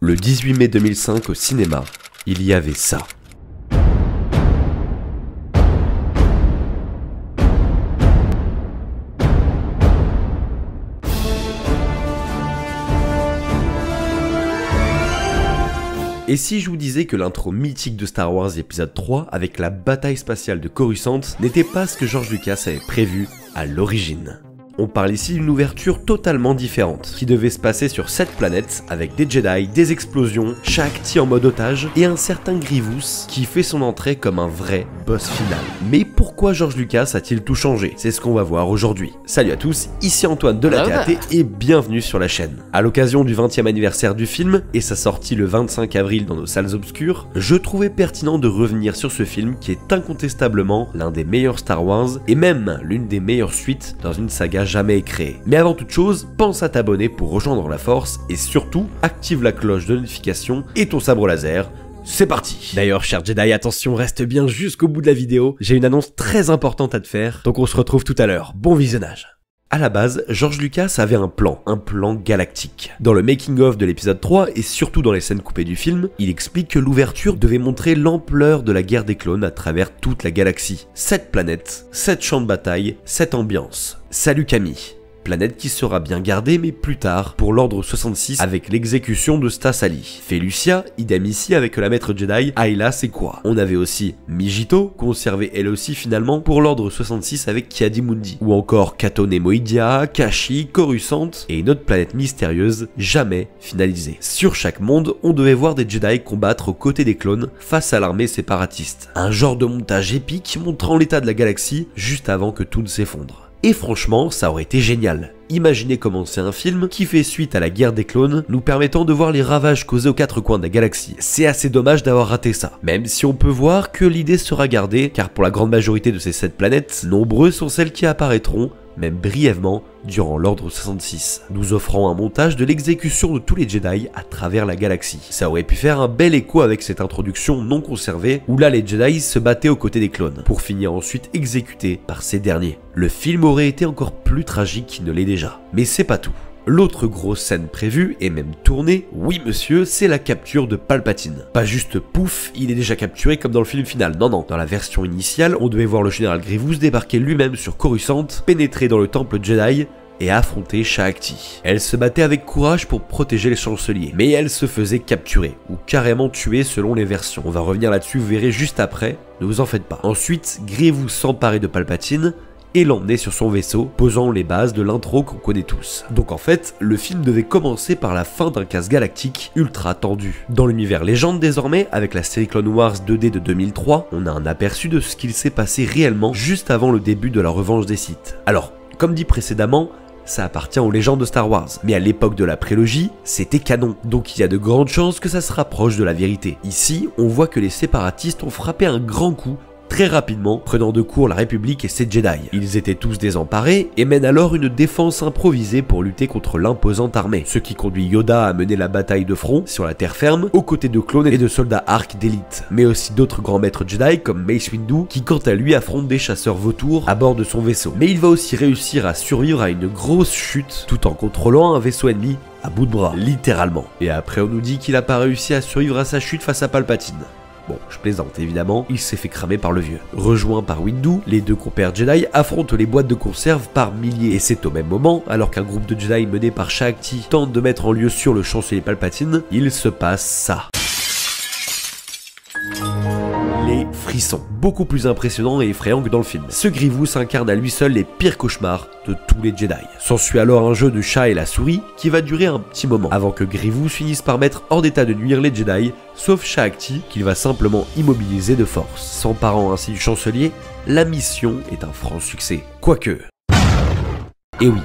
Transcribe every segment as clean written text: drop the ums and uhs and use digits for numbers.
Le 18 mai 2005 au cinéma, il y avait ça. Et si je vous disais que l'intro mythique de Star Wars épisode 3 avec la bataille spatiale de Coruscant n'était pas ce que George Lucas avait prévu à l'origine? On parle ici d'une ouverture totalement différente, qui devait se passer sur 7 planètes, avec des Jedi, des explosions, Shakti en mode otage, et un certain Grievous qui fait son entrée comme un vrai boss final. Mais pourquoi George Lucas a-t-il tout changé? C'est ce qu'on va voir aujourd'hui. Salut à tous, ici Antoine de la TAT et bienvenue sur la chaîne. À l'occasion du 20e anniversaire du film, et sa sortie le 25 avril dans nos salles obscures, je trouvais pertinent de revenir sur ce film qui est incontestablement l'un des meilleurs Star Wars, et même l'une des meilleures suites dans une saga jamais créé. Mais avant toute chose, pense à t'abonner pour rejoindre la force et surtout, active la cloche de notification et ton sabre laser. C'est parti! D'ailleurs, cher Jedi, attention, reste bien jusqu'au bout de la vidéo. J'ai une annonce très importante à te faire, donc on se retrouve tout à l'heure. Bon visionnage! À la base, George Lucas avait un plan galactique. Dans le making-of de l'épisode 3 et surtout dans les scènes coupées du film, il explique que l'ouverture devait montrer l'ampleur de la guerre des clones à travers toute la galaxie. 7 planètes, 7 champs de bataille, 7 ambiances. Salut Camille. Planète qui sera bien gardée mais plus tard pour l'ordre 66 avec l'exécution de Stas Ali. Felucia, idem ici avec la maître Jedi Ayla Secura. On avait aussi Mijito, conservée elle aussi finalement pour l'ordre 66 avec Ki-Adi-Mundi. Ou encore Cato Nemoidia, Kashi, Coruscant et une autre planète mystérieuse jamais finalisée. Sur chaque monde, on devait voir des Jedi combattre aux côtés des clones face à l'armée séparatiste. Un genre de montage épique montrant l'état de la galaxie juste avant que tout ne s'effondre. Et franchement, ça aurait été génial. Imaginez commencer un film qui fait suite à la guerre des clones, nous permettant de voir les ravages causés aux 4 coins de la galaxie. C'est assez dommage d'avoir raté ça. Même si on peut voir que l'idée sera gardée, car pour la grande majorité de ces 7 planètes, nombreuses sont celles qui apparaîtront, même brièvement, durant l'ordre 66, nous offrant un montage de l'exécution de tous les Jedi à travers la galaxie. Ça aurait pu faire un bel écho avec cette introduction non conservée, où là les Jedi se battaient aux côtés des clones, pour finir ensuite exécutés par ces derniers. Le film aurait été encore plus tragique qu'il ne l'est déjà. Mais c'est pas tout. L'autre grosse scène prévue, et même tournée, oui monsieur, c'est la capture de Palpatine. Pas juste pouf, il est déjà capturé comme dans le film final, non. Dans la version initiale, on devait voir le général Grievous débarquer lui-même sur Coruscant, pénétrer dans le temple Jedi, et affronter Shakti. Elle se battait avec courage pour protéger les chanceliers, mais elle se faisait capturer, ou carrément tuer selon les versions. On va revenir là-dessus, vous verrez juste après, ne vous en faites pas. Ensuite, Grievous s'emparait de Palpatine, et l'emmener sur son vaisseau, posant les bases de l'intro qu'on connaît tous. Donc en fait, le film devait commencer par la fin d'un casse galactique ultra tendu. Dans l'univers légende désormais, avec la série Clone Wars 2D de 2003, on a un aperçu de ce qu'il s'est passé réellement juste avant le début de la revanche des Sith. Alors, comme dit précédemment, ça appartient aux légendes de Star Wars, mais à l'époque de la prélogie, c'était canon, donc il y a de grandes chances que ça se rapproche de la vérité. Ici, on voit que les séparatistes ont frappé un grand coup très rapidement, prenant de court la République et ses Jedi. Ils étaient tous désemparés et mènent alors une défense improvisée pour lutter contre l'imposante armée, ce qui conduit Yoda à mener la bataille de front sur la terre ferme, aux côtés de clones et de soldats arcs d'élite, mais aussi d'autres grands maîtres Jedi comme Mace Windu, qui quant à lui affronte des chasseurs vautours à bord de son vaisseau. Mais il va aussi réussir à survivre à une grosse chute, tout en contrôlant un vaisseau ennemi à bout de bras, littéralement. Et après on nous dit qu'il a pas réussi à survivre à sa chute face à Palpatine. Bon, je plaisante évidemment, il s'est fait cramer par le vieux. Rejoint par Windu, les deux compères Jedi affrontent les boîtes de conserve par milliers. Et c'est au même moment, alors qu'un groupe de Jedi mené par Shakti tente de mettre en lieu sûr le chancelier Palpatine, il se passe ça. Les frissons, beaucoup plus impressionnants et effrayants que dans le film. Ce Grievous incarne à lui seul les pires cauchemars de tous les Jedi. S'ensuit alors un jeu de chat et la souris qui va durer un petit moment, avant que Grievous finisse par mettre hors d'état de nuire les Jedi, sauf Shakti qu'il va simplement immobiliser de force. S'emparant ainsi du chancelier, la mission est un franc succès. Quoique... Et oui,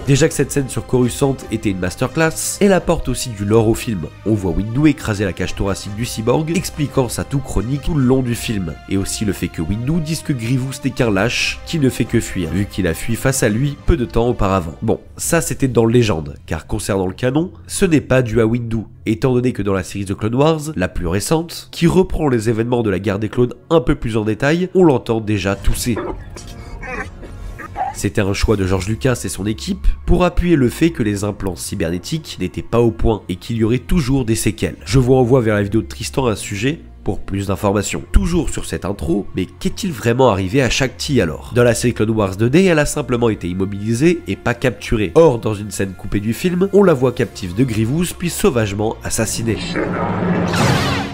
déjà que cette scène sur Coruscant était une masterclass, elle apporte aussi du lore au film. On voit Windu écraser la cage thoracique du cyborg, expliquant sa toux chronique tout le long du film. Et aussi le fait que Windu dise que Grievous n'est qu'un lâche qui ne fait que fuir, vu qu'il a fui face à lui peu de temps auparavant. Bon, ça c'était dans Légende, car concernant le canon, ce n'est pas dû à Windu, étant donné que dans la série de Clone Wars, la plus récente, qui reprend les événements de la guerre des clones un peu plus en détail, on l'entend déjà tousser. C'était un choix de George Lucas et son équipe pour appuyer le fait que les implants cybernétiques n'étaient pas au point et qu'il y aurait toujours des séquelles. Je vous renvoie vers la vidéo de Tristan à ce sujet pour plus d'informations. Toujours sur cette intro, mais qu'est-il vraiment arrivé à Shakti alors? Dans la série Clone Wars 2D, elle a simplement été immobilisée et pas capturée. Or, dans une scène coupée du film, on la voit captive de Grievous puis sauvagement assassinée.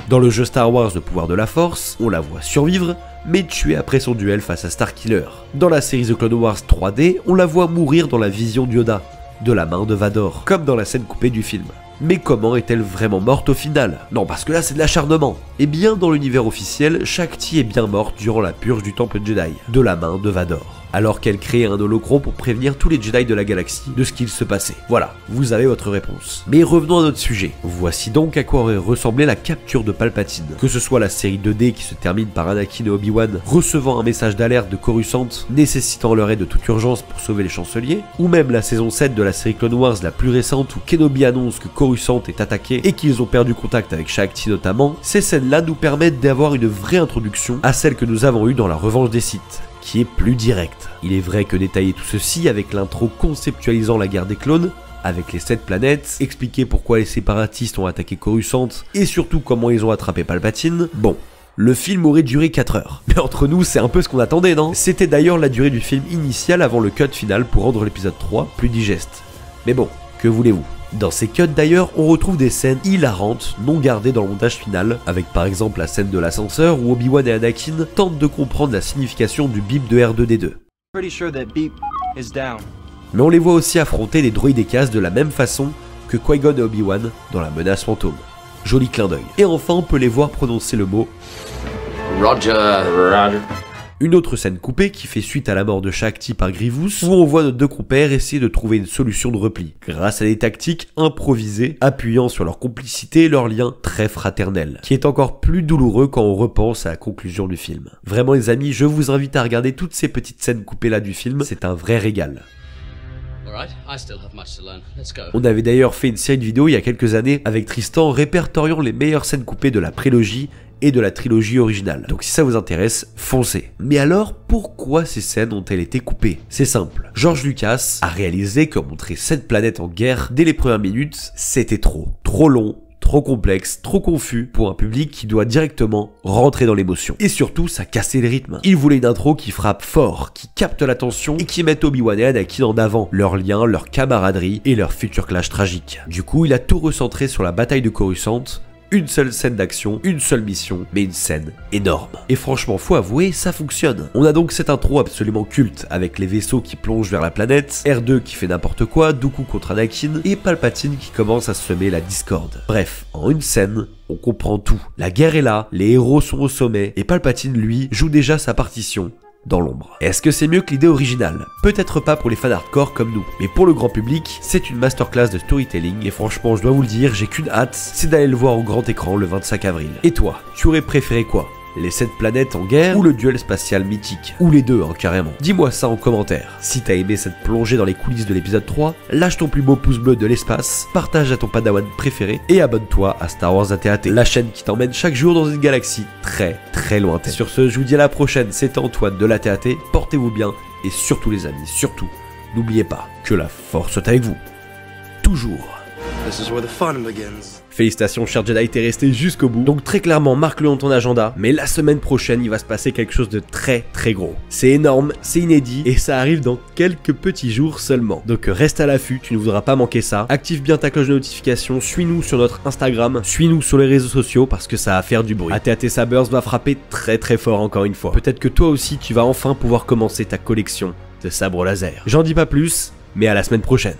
Dans le jeu Star Wars Le Pouvoir de la Force, on la voit survivre, mais tuée après son duel face à Starkiller. Dans la série The Clone Wars 3D, on la voit mourir dans la vision de Yoda, de la main de Vador, comme dans la scène coupée du film. Mais comment est-elle vraiment morte au final? Non, parce que là c'est de l'acharnement. Eh bien, dans l'univers officiel, Shakti est bien morte durant la purge du Temple Jedi, de la main de Vador, alors qu'elle créait un holocron pour prévenir tous les Jedi de la galaxie de ce qu'il se passait. Voilà, vous avez votre réponse. Mais revenons à notre sujet. Voici donc à quoi aurait ressemblé la capture de Palpatine. Que ce soit la série 2D qui se termine par Anakin et Obi-Wan recevant un message d'alerte de Coruscant nécessitant leur aide de toute urgence pour sauver les chanceliers, ou même la saison 7 de la série Clone Wars la plus récente où Kenobi annonce que Coruscant est attaqué et qu'ils ont perdu contact avec Shakti notamment, ces scènes-là nous permettent d'avoir une vraie introduction à celle que nous avons eue dans la Revanche des Sith, qui est plus direct. Il est vrai que détailler tout ceci avec l'intro conceptualisant la guerre des clones, avec les 7 planètes, expliquer pourquoi les séparatistes ont attaqué Coruscant, et surtout comment ils ont attrapé Palpatine, bon, le film aurait duré 4 heures. Mais entre nous, c'est un peu ce qu'on attendait, non? C'était d'ailleurs la durée du film initial avant le cut final pour rendre l'épisode 3 plus digeste. Mais bon, que voulez-vous? Dans ces cuts d'ailleurs, on retrouve des scènes hilarantes non gardées dans le montage final, avec par exemple la scène de l'ascenseur où Obi-Wan et Anakin tentent de comprendre la signification du bip de R2D2. Mais on les voit aussi affronter des droïdecas de la même façon que Qui-Gon et Obi-Wan dans La Menace Fantôme. Joli clin d'œil. Et enfin, on peut les voir prononcer le mot Roger. Une autre scène coupée qui fait suite à la mort de Shakti par Grievous, où on voit nos deux compères essayer de trouver une solution de repli, grâce à des tactiques improvisées, appuyant sur leur complicité et leur lien très fraternel, qui est encore plus douloureux quand on repense à la conclusion du film. Vraiment les amis, je vous invite à regarder toutes ces petites scènes coupées là du film, c'est un vrai régal. On avait d'ailleurs fait une série de vidéos il y a quelques années avec Tristan répertoriant les meilleures scènes coupées de la prélogie et de la trilogie originale. Donc si ça vous intéresse, foncez. Mais alors, pourquoi ces scènes ont-elles été coupées? C'est simple. George Lucas a réalisé que montrer 7 planètes en guerre dès les premières minutes, c'était trop. Trop long, trop complexe, trop confus pour un public qui doit directement rentrer dans l'émotion. Et surtout, ça cassait le rythme. Il voulait une intro qui frappe fort, qui capte l'attention et qui mette Obi-Wan et Anakin en avant, leur lien, leur camaraderie et leur futur clash tragique. Du coup, il a tout recentré sur la bataille de Coruscant. Une seule scène d'action, une seule mission, mais une scène énorme. Et franchement, faut avouer, ça fonctionne. On a donc cette intro absolument culte, avec les vaisseaux qui plongent vers la planète, R2 qui fait n'importe quoi, Dooku contre Anakin, et Palpatine qui commence à semer la discorde. Bref, en une scène, on comprend tout. La guerre est là, les héros sont au sommet, et Palpatine, lui, joue déjà sa partition dans l'ombre. Est-ce que c'est mieux que l'idée originale? Peut-être pas pour les fans hardcore comme nous, mais pour le grand public, c'est une masterclass de storytelling et franchement, je dois vous le dire, j'ai qu'une hâte, c'est d'aller le voir au grand écran le 25 avril. Et toi, tu aurais préféré quoi? Les 7 planètes en guerre ou le duel spatial mythique? Ou les deux, hein, carrément. Dis-moi ça en commentaire. Si t'as aimé cette plongée dans les coulisses de l'épisode 3, lâche ton plus beau pouce bleu de l'espace, partage à ton padawan préféré et abonne-toi à Star Wars AT-AT, la chaîne qui t'emmène chaque jour dans une galaxie très très lointaine. Sur ce, je vous dis à la prochaine, c'était Antoine de l'AT-AT, portez-vous bien et surtout les amis, surtout, n'oubliez pas que la force est avec vous. Toujours. This is where the fun begins. Félicitations cher Jedi, t'es resté jusqu'au bout. Donc très clairement, marque-le dans ton agenda. Mais la semaine prochaine, il va se passer quelque chose de très très gros. C'est énorme, c'est inédit et ça arrive dans quelques petits jours seulement. Donc reste à l'affût, tu ne voudras pas manquer ça. Active bien ta cloche de notification, suis-nous sur notre Instagram, suis-nous sur les réseaux sociaux parce que ça va faire du bruit. AT-AT Sabers va frapper très très fort encore une fois. Peut-être que toi aussi, tu vas enfin pouvoir commencer ta collection de sabres laser. J'en dis pas plus, mais à la semaine prochaine.